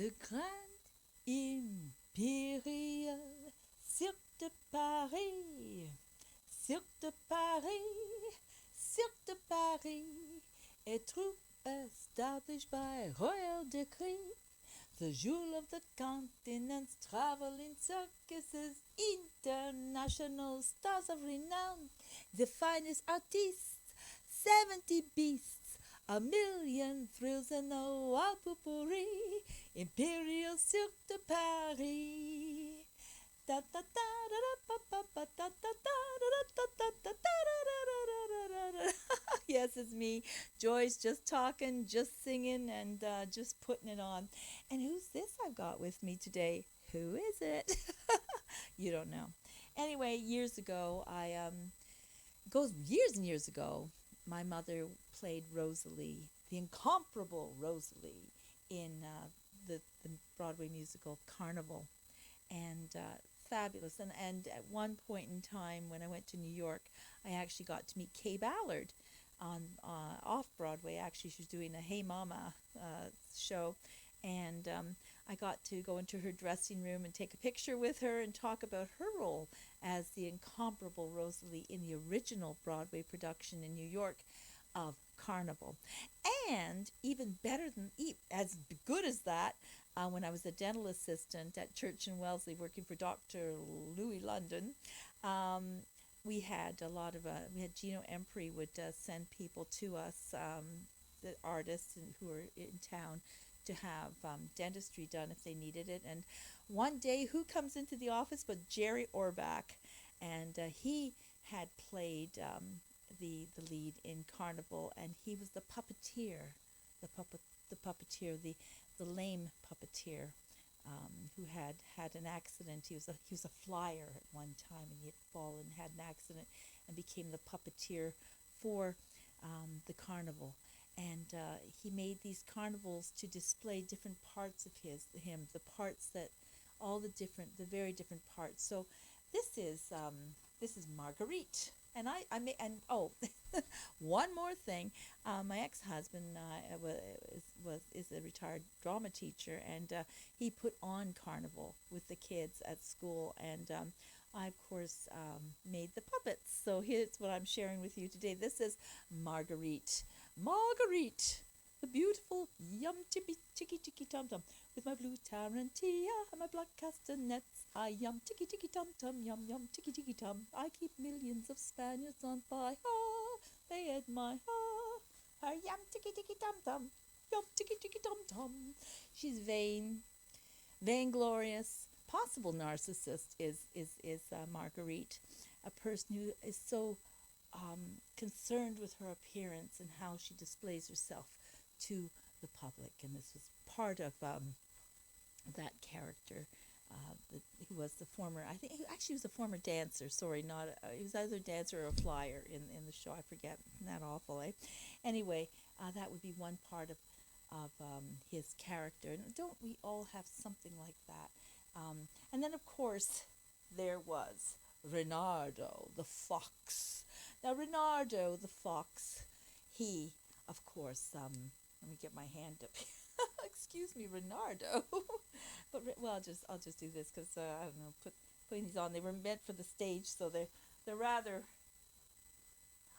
Le Grand Impérial Cirque de Paris, Cirque de Paris, Cirque de Paris, a troupe established by royal decree. The jewel of the continent's traveling circuses, international stars of renown, the finest artists, 70 beasts, a million thrills and a wild potpourri, Imperial Cirque de Paris. Da da da da da da da da da da da da. Yes, it's me, Joyce, just talking, just singing, and just putting it on. And who's this I've got with me today? Who is it? You don't know. Anyway, years ago, goes years and years ago, my mother played Rosalie, the incomparable Rosalie, in the Broadway musical Carnival, and fabulous. And at one point in time, when I went to New York, I actually got to meet Kay Ballard on off Broadway. Actually, she was doing a Hey Mama show, and I got to go into her dressing room and take a picture with her and talk about her role as the incomparable Rosalie in the original Broadway production in New York of Carnival. And even better than, as good as that, when I was a dental assistant at Church and Wellesley working for Dr. Louis London, we had a lot of, we had Gino Empri would send people to us, the artists who were in town, to have dentistry done if they needed it. And one day, who comes into the office but Jerry Orbach? And he had played the lead in Carnival, and he was the puppeteer, the puppeteer, the lame puppeteer, who had an accident. He was a flyer at one time, and he had fallen, had an accident, and became the puppeteer for the Carnival. And he made these carnivals to display different parts of him, the parts that all the very different parts. So this is Marguerite. And one more thing. My ex-husband is a retired drama teacher, and he put on Carnival with the kids at school, and I, of course, made the puppets. So here's what I'm sharing with you today. This is Marguerite. Marguerite, the beautiful yum tippy ticky ticky tum tum, with my blue tarantella and my black castanets. I yum ticky ticky tum tum, yum yum ticky ticky tum. I keep millions of Spaniards on fire. They admire her yum ticky ticky tum tum, yum ticky ticky tum tum. She's vain, vainglorious, possible narcissist is Marguerite, a person who is so concerned with her appearance and how she displays herself to the public. And this was part of that character, who was the former, I think he actually was a former dancer, he was either a dancer or a flyer in the show, I forget, not awful, eh? Anyway, that would be one part of his character. And don't we all have something like that? And then, of course, there was Renardo the fox. Now, Renardo the fox, he, of course, let me get my hand up here. Excuse me, Renardo. But I'll just do this because I don't know. Putting these on, they were meant for the stage, so they're rather.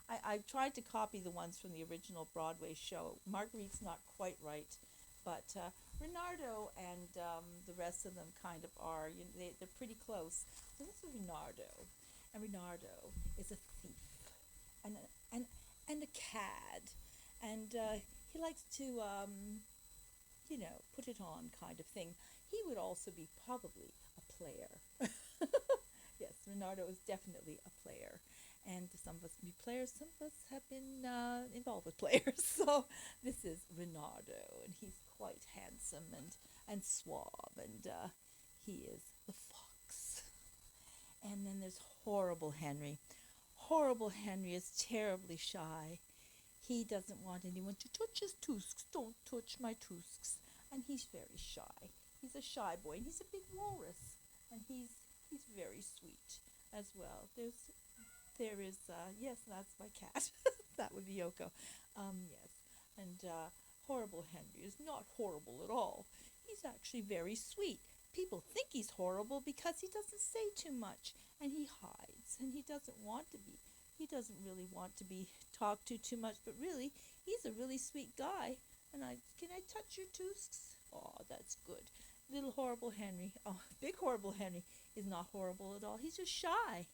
I tried to copy the ones from the original Broadway show. Marguerite's not quite right, but Renardo and the rest of them kind of are. They're pretty close. So this is Renardo, and Renardo is a thief and a cad, and he likes to put it on kind of thing. He would also be probably a player. Yes, Renardo is definitely a player. And some of us can be players, some of us have been involved with players. So this is Renardo, and he's quite handsome and suave, and he is the fox. And then there's Horrible Henry. Horrible Henry is terribly shy. He doesn't want anyone to touch his tusks. Don't touch my tusks. And he's very shy. He's a shy boy, and he's a big walrus, and he's very sweet as well. There is yes, that's my cat. That would be Yoko. Yes, and Horrible Henry is not horrible at all. He's actually very sweet. People think he's horrible because he doesn't say too much and he hides and he doesn't want to be. He doesn't really want to be talked to too much, but really, he's a really sweet guy. And can I touch your tusks? Oh, that's good. Little horrible Henry. Oh, big horrible Henry is not horrible at all. He's just shy.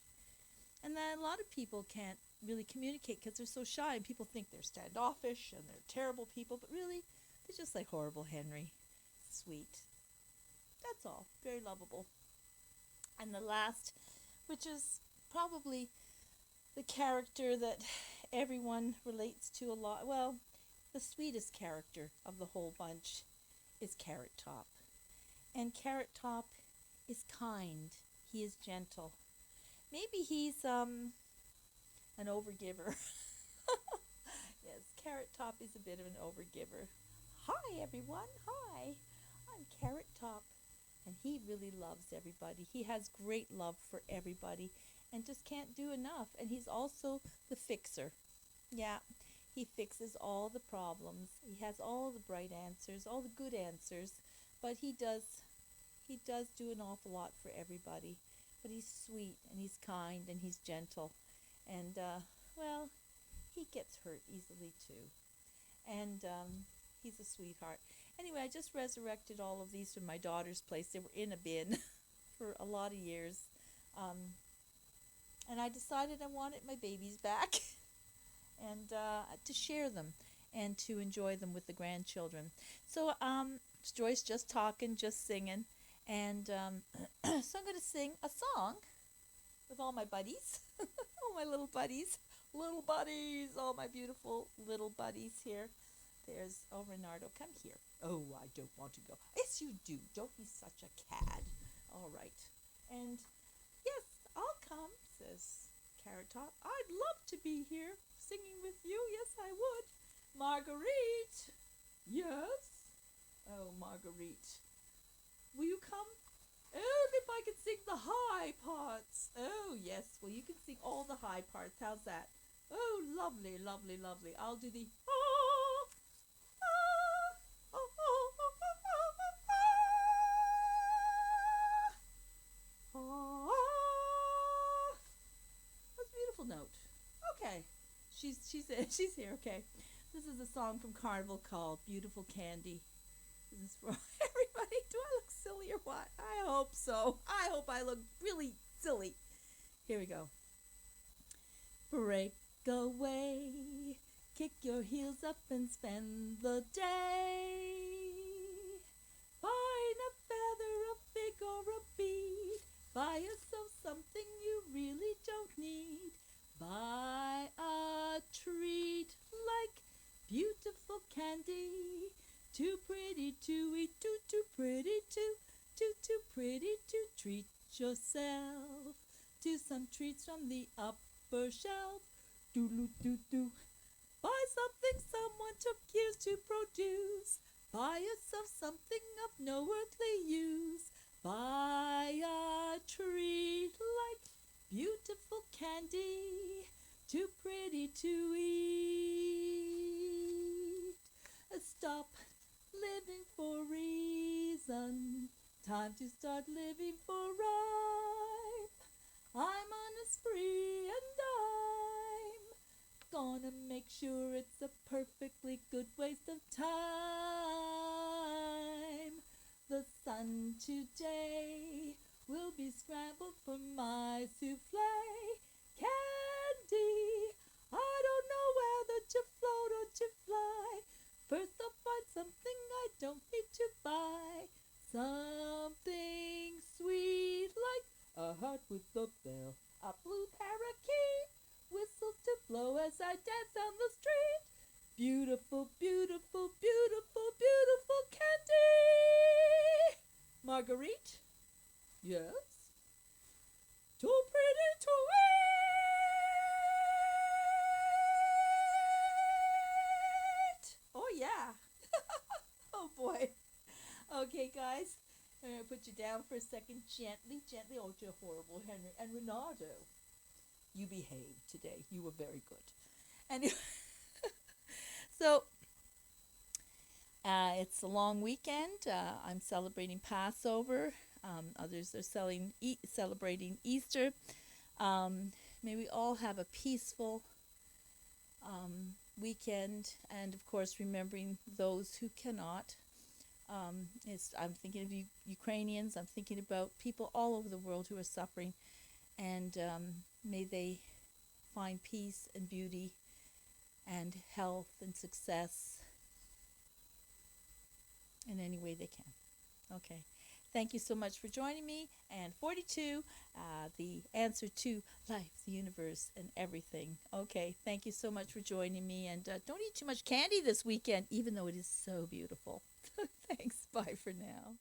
And then a lot of people can't really communicate because they're so shy and people think they're standoffish and they're terrible people, but really, they're just like horrible Henry. Sweet. That's all. Very lovable. And the last, which is probably the character that everyone relates to a lot. Well, the sweetest character of the whole bunch is Carrot Top. And Carrot Top is kind. He is gentle. Maybe he's an overgiver. Yes, Carrot Top is a bit of an overgiver. Hi, everyone. Hi. I'm Carrot Top. And he really loves everybody. He has great love for everybody and just can't do enough. And he's also the fixer. Yeah, he fixes all the problems. He has all the bright answers, all the good answers. But he does do an awful lot for everybody. But he's sweet and he's kind and he's gentle. And, well, he gets hurt easily too. And he's a sweetheart. Anyway, I just resurrected all of these from my daughter's place. They were in a bin for a lot of years. And I decided I wanted my babies back and to share them and to enjoy them with the grandchildren. So it's Joyce just talking, just singing. And so I'm going to sing a song with all my buddies, all my little buddies, all my beautiful little buddies here. There's, Renardo, come here. Oh, I don't want to go. Yes, you do. Don't be such a cad. All right. And, yes, I'll come, says Carrot Top. I'd love to be here singing with you. Yes, I would. Marguerite. Yes? Oh, Marguerite. Will you come? Oh, if I can sing the high parts. Oh, yes. Well, you can sing all the high parts. How's that? Oh, lovely, lovely, lovely. I'll do the That's a beautiful note. Okay. She's here, okay. This is a song from Carnival called Beautiful Candy. This is for everybody. Do I look silly or what? I hope so. I hope I look really silly. Here we go. Break away, kick your heels up and spend the day. Find a feather, a fig or a bead. Buy yourself something you really don't need. Buy a treat like beautiful candy. Too pretty to eat, too pretty too pretty to treat yourself to some treats from the upper shelf. Do. Buy something someone took years to produce. Buy yourself something of no earthly use. Buy a treat like beautiful candy, too pretty to eat. Stop living for reason. Time to start living for rhyme. I'm on a spree and I'm gonna make sure it's a perfectly good waste of time. The sun today will be scrambled for my souffle. Candy, I don't know whether to float or to fly. First I'll find something I don't need to buy. Something sweet like a heart with a bell. A blue parakeet whistles to blow as I dance down the street. Beautiful, beautiful, beautiful, beautiful candy. Marguerite? Yes? Too pretty to eat. Oh, yeah. Oh, boy. Okay, guys. I'm going to put you down for a second. Gently, gently. Oh, you're horrible, Henry. And Renato, you behaved today. You were very good. Anyway, so It's a long weekend. I'm celebrating Passover. Others are celebrating Easter. Um, May we all have a peaceful weekend, and of course, remembering those who cannot. I'm thinking of Ukrainians. I'm thinking about people all over the world who are suffering, and may they find peace and beauty and health and success in any way they can. Okay. Thank you so much for joining me. And 42, the answer to life, the universe, and everything. Okay. Thank you so much for joining me. And don't eat too much candy this weekend, even though it is so beautiful. Thanks. Bye for now.